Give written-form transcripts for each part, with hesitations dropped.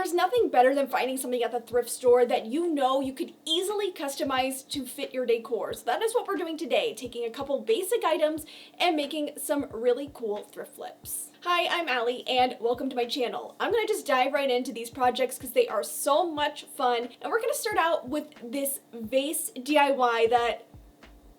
there's nothing better than finding something at the thrift store that you know you could easily customize to fit your decor. So that is what we're doing today, taking a couple basic items and making some really cool thrift flips. Hi, I'm Allie and welcome to my channel. I'm gonna just dive right into these projects because they are so much fun. And we're gonna start out with this vase DIY that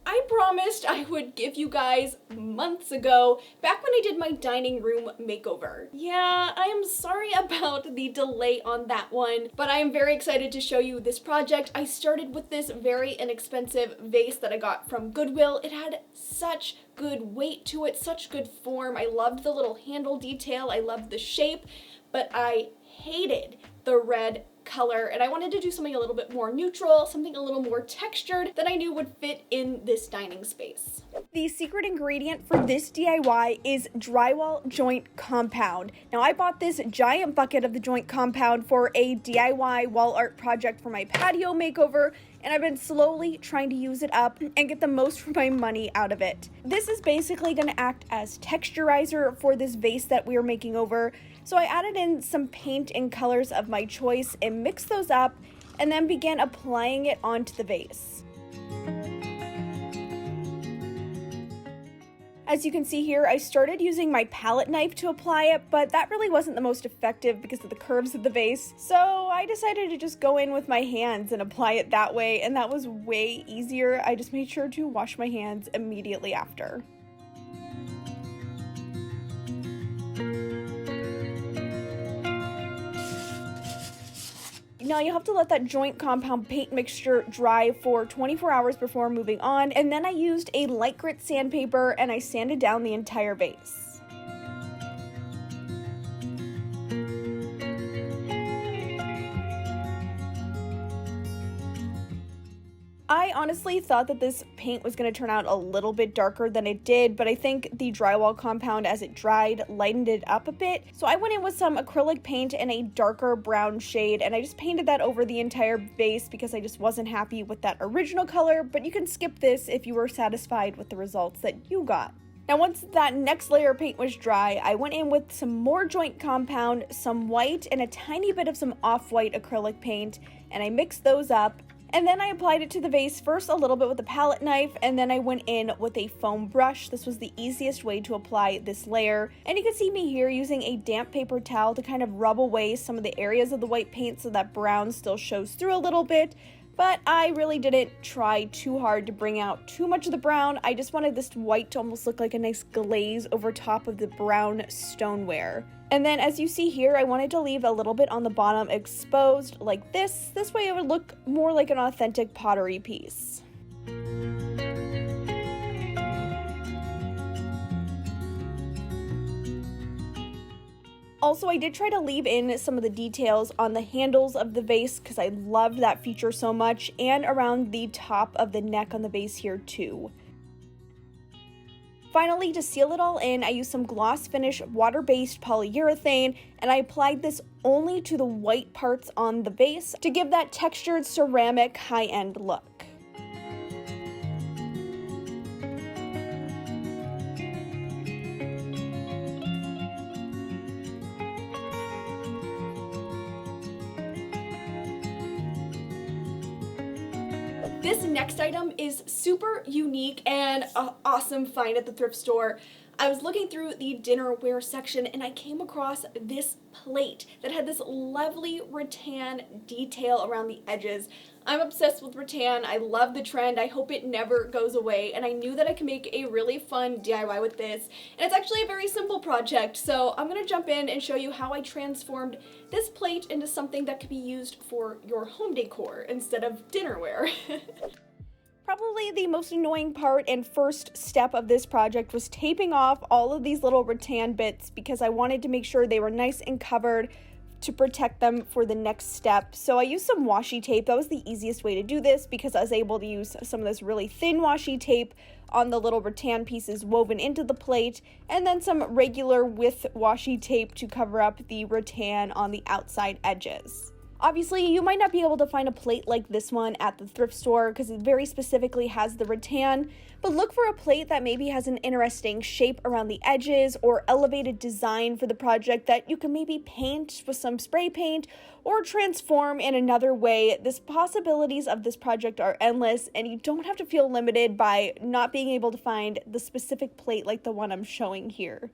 I promised I would give you guys months ago, back when I did my dining room makeover. Yeah, I am sorry about the delay on that one, but I am very excited to show you this project. I started with this very inexpensive vase that I got from Goodwill. It had such good weight to it, such good form. I loved the little handle detail, I loved the shape, but I hated the red color, and I wanted to do something a little bit more neutral, something a little more textured that I knew would fit in this dining space. The secret ingredient for this DIY is drywall joint compound. Now I bought this giant bucket of the joint compound for a DIY wall art project for my patio makeover, and I've been slowly trying to use it up and get the most for my money out of it. This is basically going to act as texturizer for this vase that we are making over. So I added in some paint in colors of my choice and mixed those up and then began applying it onto the vase. As you can see here, I started using my palette knife to apply it, but that really wasn't the most effective because of the curves of the vase. So I decided to just go in with my hands and apply it that way, and that was way easier. I just made sure to wash my hands immediately after. Now you have to let that joint compound paint mixture dry for 24 hours before moving on, and then I used a light grit sandpaper and I sanded down the entire vase. I honestly thought that this paint was going to turn out a little bit darker than it did, but I think the drywall compound as it dried lightened it up a bit. So I went in with some acrylic paint in a darker brown shade, and I just painted that over the entire vase because I just wasn't happy with that original color, but you can skip this if you were satisfied with the results that you got. Now once that next layer of paint was dry, I went in with some more joint compound, some white, and a tiny bit of some off-white acrylic paint, and I mixed those up. And then I applied it to the vase, first a little bit with a palette knife, and then I went in with a foam brush. This was the easiest way to apply this layer. And you can see me here using a damp paper towel to kind of rub away some of the areas of the white paint so that brown still shows through a little bit. But I really didn't try too hard to bring out too much of the brown. I just wanted this white to almost look like a nice glaze over top of the brown stoneware. And then as you see here, I wanted to leave a little bit on the bottom exposed like this. This way it would look more like an authentic pottery piece. Also, I did try to leave in some of the details on the handles of the vase because I loved that feature so much, and around the top of the neck on the vase here too. Finally, to seal it all in, I used some gloss finish water-based polyurethane, and I applied this only to the white parts on the vase to give that textured ceramic high-end look. This next item is super unique and an awesome find at the thrift store. I was looking through the dinnerware section and I came across this plate that had this lovely rattan detail around the edges. I'm obsessed with rattan. I love the trend. I hope it never goes away, and I knew that I could make a really fun DIY with this, and it's actually a very simple project, so I'm going to jump in and show you how I transformed this plate into something that could be used for your home decor instead of dinnerware. Probably the most annoying part and first step of this project was taping off all of these little rattan bits because I wanted to make sure they were nice and covered to protect them for the next step. So I used some washi tape. That was the easiest way to do this because I was able to use some of this really thin washi tape on the little rattan pieces woven into the plate, and then some regular width washi tape to cover up the rattan on the outside edges. Obviously, you might not be able to find a plate like this one at the thrift store because it very specifically has the rattan, but look for a plate that maybe has an interesting shape around the edges or elevated design for the project that you can maybe paint with some spray paint or transform in another way. The possibilities of this project are endless, and you don't have to feel limited by not being able to find the specific plate like the one I'm showing here.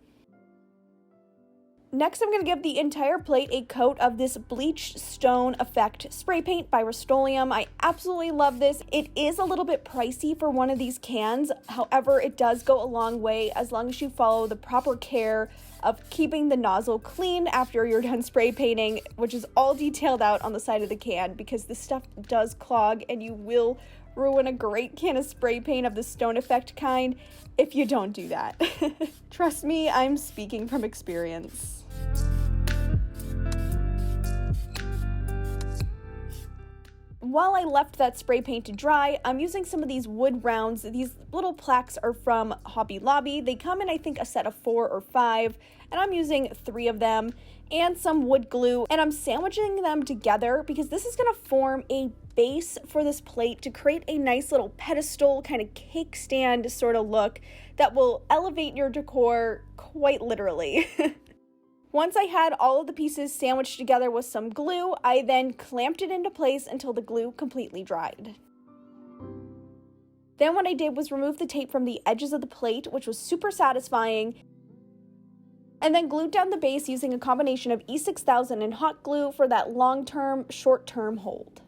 Next, I'm going to give the entire plate a coat of this bleached stone effect spray paint by Rust-Oleum. I absolutely love this. It is a little bit pricey for one of these cans. However, it does go a long way as long as you follow the proper care of keeping the nozzle clean after you're done spray painting, which is all detailed out on the side of the can because this stuff does clog and you will ruin a great can of spray paint of the stone effect kind if you don't do that. Trust me, I'm speaking from experience. While I left that spray paint to dry, I'm using some of these wood rounds. These little plaques are from Hobby Lobby. They come in, I think, a set of 4 or 5, and I'm using 3 of them, and some wood glue, and I'm sandwiching them together because this is going to form a base for this plate to create a nice little pedestal, kind of cake stand sort of look that will elevate your decor quite literally. Once I had all of the pieces sandwiched together with some glue, I then clamped it into place until the glue completely dried. Then what I did was remove the tape from the edges of the plate, which was super satisfying, and then glued down the base using a combination of E6000 and hot glue for that long-term, short-term hold.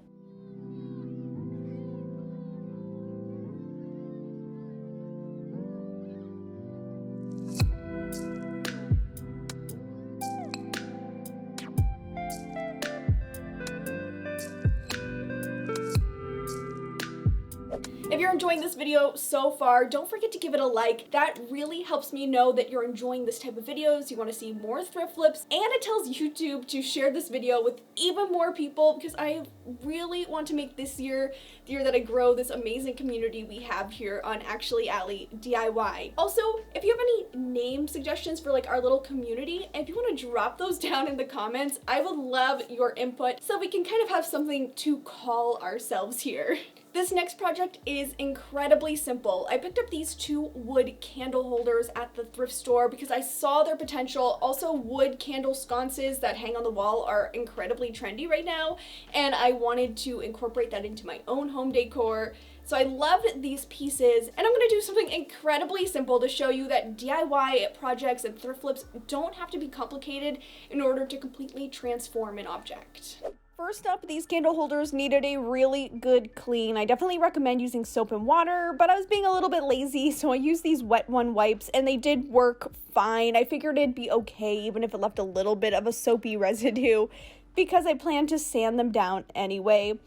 If you're enjoying this video so far, don't forget to give it a like. That really helps me know that you're enjoying this type of videos, you want to see more thrift flips, and it tells YouTube to share this video with even more people because I really want to make this year the year that I grow this amazing community we have here on I'm Alli DIY. Also, if you have any name suggestions for like our little community, and if you want to drop those down in the comments, I would love your input so we can kind of have something to call ourselves here. This next project is incredibly simple. I picked up these 2 wood candle holders at the thrift store because I saw their potential. Also, wood candle sconces that hang on the wall are incredibly trendy right now, and I wanted to incorporate that into my own home decor. So I loved these pieces, and I'm going to do something incredibly simple to show you that DIY projects and thrift flips don't have to be complicated in order to completely transform an object. First up, these candle holders needed a really good clean. I definitely recommend using soap and water, but I was being a little bit lazy, so I used these Wet One wipes, and they did work fine. I figured it'd be okay even if it left a little bit of a soapy residue because I planned to sand them down anyway,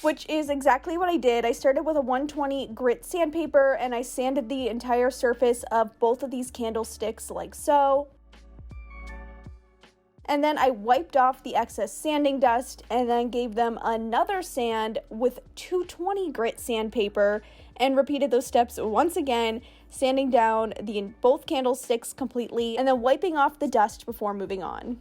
which is exactly what I did. I started with a 120 grit sandpaper, and I sanded the entire surface of both of these candlesticks like so. And then I wiped off the excess sanding dust and then gave them another sand with 220 grit sandpaper and repeated those steps once again, sanding down both candlesticks completely and then wiping off the dust before moving on.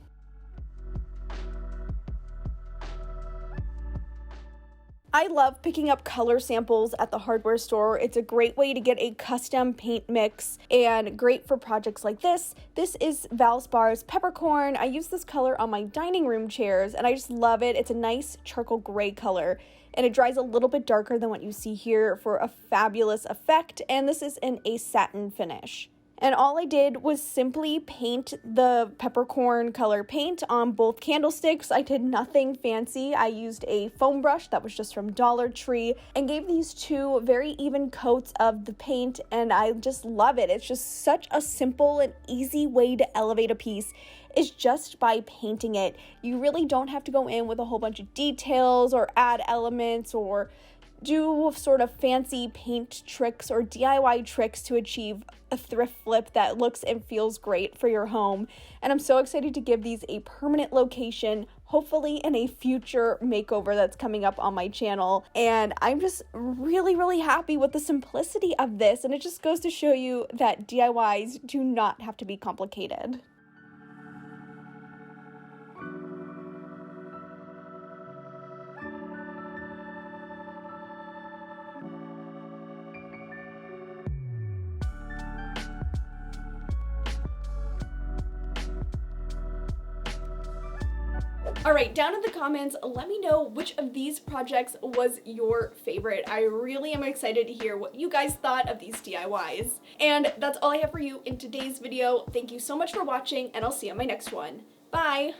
I love picking up color samples at the hardware store. It's a great way to get a custom paint mix and great for projects like this. This is Valspar's Peppercorn. I use this color on my dining room chairs and I just love it. It's a nice charcoal gray color and it dries a little bit darker than what you see here for a fabulous effect, and this is in a satin finish. And all I did was simply paint the peppercorn color paint on both candlesticks. I did nothing fancy. I used a foam brush that was just from Dollar Tree and gave these 2 very even coats of the paint, and I just love it. It's just such a simple and easy way to elevate a piece is just by painting it. You really don't have to go in with a whole bunch of details or add elements or do sort of fancy paint tricks or DIY tricks to achieve a thrift flip that looks and feels great for your home. And I'm so excited to give these a permanent location, hopefully in a future makeover that's coming up on my channel. And I'm just really, really happy with the simplicity of this. And it just goes to show you that DIYs do not have to be complicated. All right, down in the comments, let me know which of these projects was your favorite. I really am excited to hear what you guys thought of these DIYs. And that's all I have for you in today's video. Thank you so much for watching, and I'll see you on my next one. Bye!